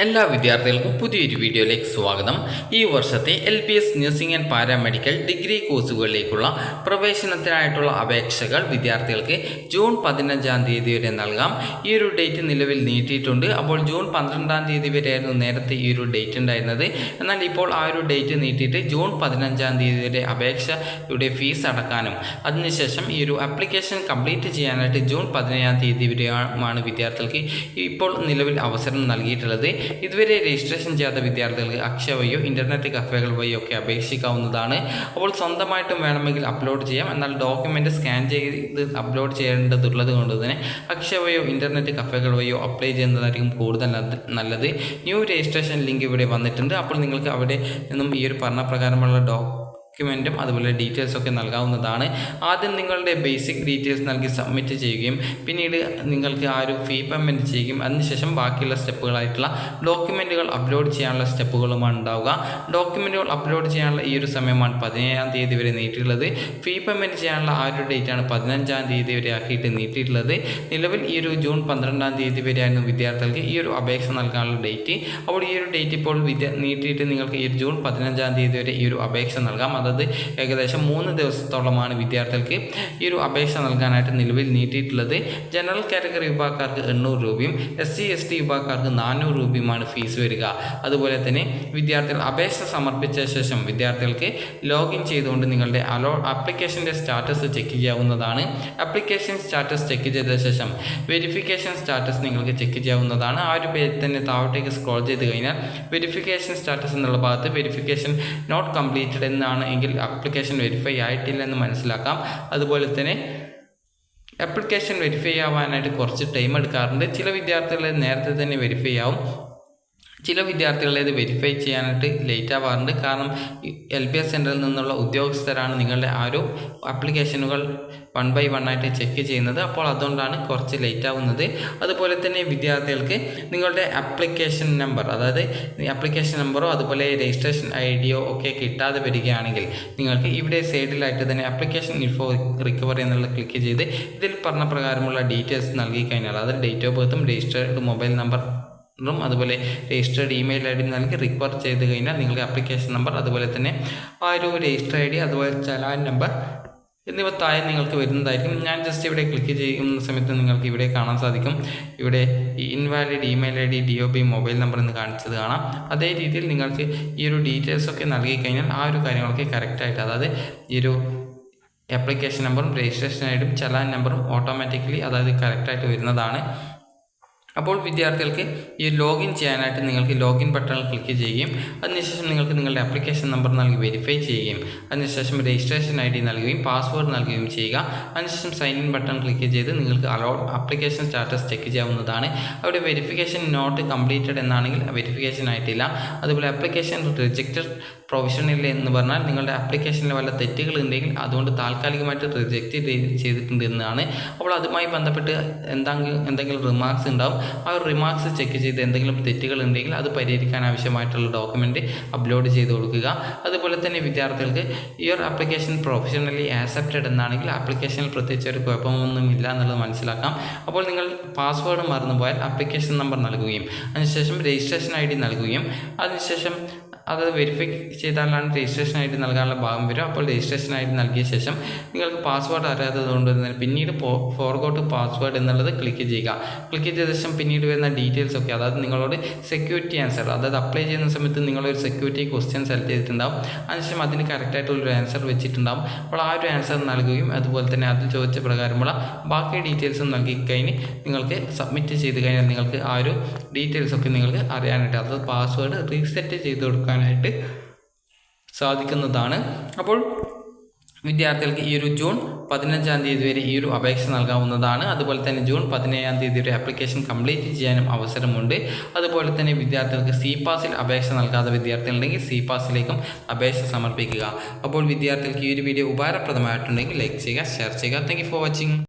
എല്ലാ വിദ്യാർത്ഥികൾക്കും പുതിയൊരു വീഡിയോയിലേക്ക് സ്വാഗതം. ഈ വർഷത്തെ LBS nursing and paramedical degree കോഴ്സുകളിലേക്കുള്ള പ്രവേശനത്തിനായിട്ടുള്ള അപേക്ഷകൾ വിദ്യാർത്ഥികൾക്ക് ജൂൺ 15-ാം തീയതി വരെ നൽകാം. ഈ ഒരു ഡേറ്റ് നിലവിൽ നീട്ടിയിട്ടുണ്ട്. അപ്പോൾ ജൂൺ 12-ാം തീയതി വരെയായിരുന്നു നേരത്തെ ഈ ഒരു ഡേറ്റ് ഉണ്ടായിരുന്നത്. എന്നാൽ ഇപ്പോൾ ആ ഒരു ഡേറ്റ് നീട്ടിയിട്ട് ജൂൺ 15-ാം തീയതി വരെ അപേക്ഷയുടെ ഫീസ് അടക്കാനും അതിനുശേഷം ഈ ഒരു ആപ്ലിക്കേഷൻ കംപ്ലീറ്റ് ചെയ്യാനായിട്ട് ജൂൺ 17-ാം തീയതി വരെയാണ് വിദ്യാർത്ഥികൾക്ക് ഇപ്പോൾ നിലവിൽ അവസരം നൽകിയിട്ടുള്ളത്. ഇതുവരെ രജിസ്ട്രേഷൻ ചെയ്യാത്ത വിദ്യാർത്ഥികൾക്ക് അക്ഷയ വഴിയോ ഇൻ്റർനെറ്റ് കഫേകൾ വഴിയോ ഒക്കെ അപേക്ഷിക്കാവുന്നതാണ്. അപ്പോൾ സ്വന്തമായിട്ടും വേണമെങ്കിൽ അപ്ലോഡ് ചെയ്യാം. എന്നാൽ ഡോക്യുമെൻ്റ് സ്കാൻ ചെയ്ത് അപ്ലോഡ് ചെയ്യേണ്ടതുള്ളത് കൊണ്ട് തന്നെ അക്ഷയ വഴിയോ ഇൻ്റർനെറ്റ് കഫേകൾ വഴിയോ അപ്ലൈ ചെയ്യുന്നതായിരിക്കും കൂടുതൽ നല്ലത്. ന്യൂ രജിസ്ട്രേഷൻ ലിങ്ക് ഇവിടെ വന്നിട്ടുണ്ട്. അപ്പോൾ നിങ്ങൾക്ക് അവിടെ നിന്നും ഈ ഒരു പറഞ്ഞ പ്രകാരമുള്ള ഡോക്യുമെൻറ്റും അതുപോലെ ഡീറ്റെയിൽസൊക്കെ നൽകാവുന്നതാണ്. ആദ്യം നിങ്ങളുടെ ബേസിക് ഡീറ്റെയിൽസ് നൽകി സബ്മിറ്റ് ചെയ്യുകയും പിന്നീട് നിങ്ങൾക്ക് ആ ഒരു ഫീ പേയ്മെൻറ്റ് ചെയ്യുകയും അതിനുശേഷം ബാക്കിയുള്ള സ്റ്റെപ്പുകളായിട്ടുള്ള ഡോക്യുമെൻറ്റുകൾ അപ്ലോഡ് ചെയ്യാനുള്ള സ്റ്റെപ്പുകളുമാണ് ഉണ്ടാവുക. ഡോക്യുമെൻറ്റുകൾ അപ്ലോഡ് ചെയ്യാനുള്ള ഈ ഒരു സമയമാണ് 17-ാം തീയതി വരെ നീട്ടിയിട്ടുള്ളത്. ഫീ പേയ്മെൻറ്റ് ചെയ്യാനുള്ള ആ ഒരു ഡേറ്റാണ് 15-ാം തീയതി വരെ ആക്കിയിട്ട് നീട്ടിയിട്ടുള്ളത്. നിലവിൽ ഈ ഒരു ജൂൺ 12-ാം തീയതി വരെയായിരുന്നു വിദ്യാർത്ഥികൾക്ക് ഈ ഒരു അപേക്ഷ നൽകാനുള്ള ഡേറ്റ്. അപ്പോൾ ഈ ഒരു ഡേറ്റ് ഇപ്പോൾ നീട്ടിയിട്ട് നിങ്ങൾക്ക് ഈ ജൂൺ 15-ാം തീയതി വരെ ഈ ഒരു അപേക്ഷ നൽകാം. അതായത് ഏകദേശം 3 ദിവസത്തോളമാണ് വിദ്യാർത്ഥികൾക്ക് ഈ ഒരു അപേക്ഷ നൽകാനായിട്ട് നിലവിൽ നീട്ടിയിട്ടുള്ളത്. ജനറൽ കാറ്റഗറി വിഭാഗക്കാർക്ക് 800 രൂപയും SC/ST വിഭാഗക്കാർക്ക് 400 രൂപയുമാണ് ഫീസ് വരിക. അതുപോലെ തന്നെ വിദ്യാർത്ഥികൾ അപേക്ഷ സമർപ്പിച്ച ശേഷം വിദ്യാർത്ഥികൾക്ക് ലോഗിൻ ചെയ്തുകൊണ്ട് നിങ്ങളുടെ ആപ്ലിക്കേഷൻ്റെ സ്റ്റാറ്റസ് ചെക്ക് ചെയ്യാവുന്നതാണ്. ആപ്ലിക്കേഷൻ സ്റ്റാറ്റസ് ചെക്ക് ചെയ്ത ശേഷം വെരിഫിക്കേഷൻ സ്റ്റാറ്റസ് നിങ്ങൾക്ക് ചെക്ക് ചെയ്യാവുന്നതാണ്. ആ ഒരു പേജ് തന്നെ താഴോട്ടേക്ക് സ്ക്രോൾ ചെയ്ത് കഴിഞ്ഞാൽ വെരിഫിക്കേഷൻ സ്റ്റാറ്റസ് എന്നുള്ള ഭാഗത്ത് വെരിഫിക്കേഷൻ നോട്ട് കംപ്ലീറ്റഡ് എന്നാണ് എങ്കിൽ ആപ്ലിക്കേഷൻ വെരിഫൈ ആയിട്ടില്ല എന്ന് മനസ്സിലാക്കാം. അതുപോലെ തന്നെ ആപ്ലിക്കേഷൻ വെരിഫൈ ആവാനായിട്ട് കുറച്ച് ടൈം എടുക്കാറുണ്ട്. ചില വിദ്യാർത്ഥികളെ നേരത്തെ തന്നെ വെരിഫൈ ആവും, ചില വിദ്യാർത്ഥികളെ ഇത് വെരിഫൈ ചെയ്യാനായിട്ട് ലേറ്റ് ആവാറുണ്ട്. കാരണം LBS സെൻറ്ററിൽ നിന്നുള്ള ഉദ്യോഗസ്ഥരാണ് നിങ്ങളുടെ ആ ഒരു ആപ്ലിക്കേഷനുകൾ 1 by 1 ആയിട്ട് ചെക്ക് ചെയ്യുന്നത്. അപ്പോൾ അതുകൊണ്ടാണ് കുറച്ച് ലേറ്റ് ആവുന്നത്. അതുപോലെ തന്നെ വിദ്യാർത്ഥികൾക്ക് നിങ്ങളുടെ ആപ്ലിക്കേഷൻ നമ്പർ, അതായത് ആപ്ലിക്കേഷൻ നമ്പറോ അതുപോലെ രജിസ്ട്രേഷൻ ID ഒക്കെ കിട്ടാതെ വരികയാണെങ്കിൽ നിങ്ങൾക്ക് ഇവിടെ സൈഡിലായിട്ട് തന്നെ ആപ്ലിക്കേഷൻ ഇൻഫോ റിക്കവറി എന്നുള്ളത് ക്ലിക്ക് ചെയ്ത് ഇതിൽ പറഞ്ഞ പ്രകാരമുള്ള ഡീറ്റെയിൽസ് നൽകി കഴിഞ്ഞാൽ, അതായത് ഡേറ്റ് ഓഫ് ബർത്തും രജിസ്റ്റേർഡ് മൊബൈൽ നമ്പർ അതുപോലെ രജിസ്റ്റേർഡ് ഇമെയിൽ ID നൽകി റിക്വയർ ചെയ്ത് കഴിഞ്ഞാൽ നിങ്ങൾക്ക് ആപ്ലിക്കേഷൻ നമ്പർ അതുപോലെ തന്നെ ആ ഒരു രജിസ്റ്റർ ID അതുപോലെ ചലാൻ നമ്പർ എന്നിവ താഴെ നിങ്ങൾക്ക് വരുന്നതായിരിക്കും. ഞാൻ ജസ്റ്റ് ഇവിടെ ക്ലിക്ക് ചെയ്യുന്ന സമയത്ത് നിങ്ങൾക്ക് ഇവിടെ കാണാൻ സാധിക്കും. ഇവിടെ invalid email ID DOB mobile number എന്ന് കാണിച്ചത് കാണാം. അതേ രീതിയിൽ നിങ്ങൾക്ക് ഈ ഒരു ഡീറ്റെയിൽസൊക്കെ നൽകി കഴിഞ്ഞാൽ ആ ഒരു കാര്യങ്ങളൊക്കെ കറക്റ്റായിട്ട്, അതായത് ഈ ഒരു ആപ്ലിക്കേഷൻ നമ്പറും രജിസ്ട്രേഷൻ ID ചലാൻ നമ്പറും ഓട്ടോമാറ്റിക്കലി അതായത് കറക്റ്റായിട്ട് വരുന്നതാണ്. അപ്പോൾ വിദ്യാർത്ഥികൾക്ക് ഈ ലോഗിൻ ചെയ്യാനായിട്ട് നിങ്ങൾക്ക് ലോഗിൻ ബട്ടണിൽ ക്ലിക്ക് ചെയ്യുകയും അതിനുശേഷം നിങ്ങൾക്ക് നിങ്ങളുടെ ആപ്ലിക്കേഷൻ നമ്പർ നൽകി വെരിഫൈ ചെയ്യുകയും അതിനുശേഷം രജിസ്ട്രേഷൻ ID നൽകുകയും പാസ്വേഡ് നൽകുകയും ചെയ്യുക. അതിനുശേഷം സൈൻ ഇൻ ബട്ടൺ ക്ലിക്ക് ചെയ്ത് നിങ്ങൾക്ക് ആപ്ലിക്കേഷൻ സ്റ്റാറ്റസ് ചെക്ക് ചെയ്യാവുന്നതാണ്. അവിടെ വെരിഫിക്കേഷൻ നോട്ട് കംപ്ലീറ്റഡ് എന്നാണെങ്കിൽ വെരിഫിക്കേഷൻ ആയിട്ടില്ല. അതുപോലെ ആപ്ലിക്കേഷൻ റിജക്റ്റഡ് പ്രൊവിഷനില്ല എന്ന് പറഞ്ഞാൽ നിങ്ങളുടെ ആപ്ലിക്കേഷനിൽ വല്ല തെറ്റുകൾ ഉണ്ടെങ്കിൽ അതുകൊണ്ട് താൽക്കാലികമായിട്ട് റിജക്റ്റ് ചെയ്തിട്ടുണ്ട് എന്നാണ്. അപ്പോൾ അതുമായി ബന്ധപ്പെട്ട് എന്തെങ്കിലും റിമാർക്സ് ഉണ്ടാവും. ആ ഒരു റിമാർക്സ് ചെക്ക് ചെയ്ത് എന്തെങ്കിലും തെറ്റുകൾ ഉണ്ടെങ്കിൽ അത് പരിഹരിക്കാൻ ആവശ്യമായിട്ടുള്ള ഡോക്യുമെൻ്റ് അപ്ലോഡ് ചെയ്ത് കൊടുക്കുക. അതുപോലെ തന്നെ വിദ്യാർത്ഥികൾക്ക് യുവർ ആപ്ലിക്കേഷൻ പ്രൊഫഷണലി ആക്സെപ്റ്റഡ് എന്നാണെങ്കിൽ ആപ്ലിക്കേഷനിൽ പ്രത്യേകിച്ച് ഒരു കുഴപ്പമൊന്നുമില്ല എന്നുള്ളത് മനസ്സിലാക്കാം. അപ്പോൾ നിങ്ങൾ പാസ്വേഡ് മറന്നുപോയാൽ ആപ്ലിക്കേഷൻ നമ്പർ നൽകുകയും അതിനുശേഷം രജിസ്ട്രേഷൻ ID നൽകുകയും അതിനുശേഷം അത് വെരിഫൈ ചെയ്താലാണ് രജിസ്ട്രേഷൻ ID നൽകാനുള്ള ഭാഗം വരും. അപ്പോൾ രജിസ്ട്രേഷൻ ID നൽകിയ ശേഷം നിങ്ങൾക്ക് പാസ്വേഡ് അറിയാത്തതുകൊണ്ട് തന്നെ പിന്നീട് ഫോർഗോട്ട് പാസ്വേഡ് എന്നുള്ളത് ക്ലിക്ക് ചെയ്യുക. ക്ലിക്ക് ചെയ്ത ശേഷം പിന്നീട് വരുന്ന ഡീറ്റെയിൽസ് ഒക്കെ, അതായത് നിങ്ങളോട് സെക്യൂരിറ്റി ആൻസർ, അതായത് അപ്ലൈ ചെയ്യുന്ന സമയത്ത് നിങ്ങളൊരു സെക്യൂരിറ്റി ക്വസ്റ്റ്യൻ സെലക്ട് ചെയ്തിട്ടുണ്ടാവും. അതിനുശേഷം അതിന് കറക്റ്റായിട്ടുള്ളൊരു ആൻസർ വെച്ചിട്ടുണ്ടാവും. അപ്പോൾ ആ ഒരു ആൻസർ നൽകുകയും അതുപോലെ തന്നെ അതിൽ ചോദിച്ച പ്രകാരമുള്ള ബാക്കി ഡീറ്റെയിൽസും നൽകി കഴിഞ്ഞ് നിങ്ങൾക്ക് സബ്മിറ്റ് ചെയ്ത് കഴിഞ്ഞാൽ നിങ്ങൾക്ക് ആ ഒരു ഡീറ്റെയിൽസൊക്കെ നിങ്ങൾക്ക് അറിയാനായിട്ട്, അതായത് പാസ്വേഡ് റീസെറ്റ് ചെയ്ത് കൊടുക്കാനായിട്ട് സാധിക്കുന്നതാണ്. അപ്പോൾ വിദ്യാർത്ഥികൾക്ക് ഈ ഒരു ജൂൺ 15-ാം തീയതി വരെ ഈ ഒരു അപേക്ഷ നൽകാവുന്നതാണ്. അതുപോലെ തന്നെ ജൂൺ 17-ാം തീയതി വരെ ആപ്ലിക്കേഷൻ കംപ്ലീറ്റ് ചെയ്യാനും അവസരമുണ്ട്. അതുപോലെ തന്നെ വിദ്യാർത്ഥികൾക്ക് CPAS-ൽ അപേക്ഷ നൽകാത്ത വിദ്യാർത്ഥികളുണ്ടെങ്കിൽ CPAS-ലേക്കും അപേക്ഷ സമർപ്പിക്കുക. അപ്പോൾ വിദ്യാർത്ഥികൾക്ക് ഈ ഒരു വീഡിയോ ഉപകാരപ്രദമായിട്ടുണ്ടെങ്കിൽ ലൈക്ക് ചെയ്യുക, ഷെയർ ചെയ്യുക. Thank you for watching.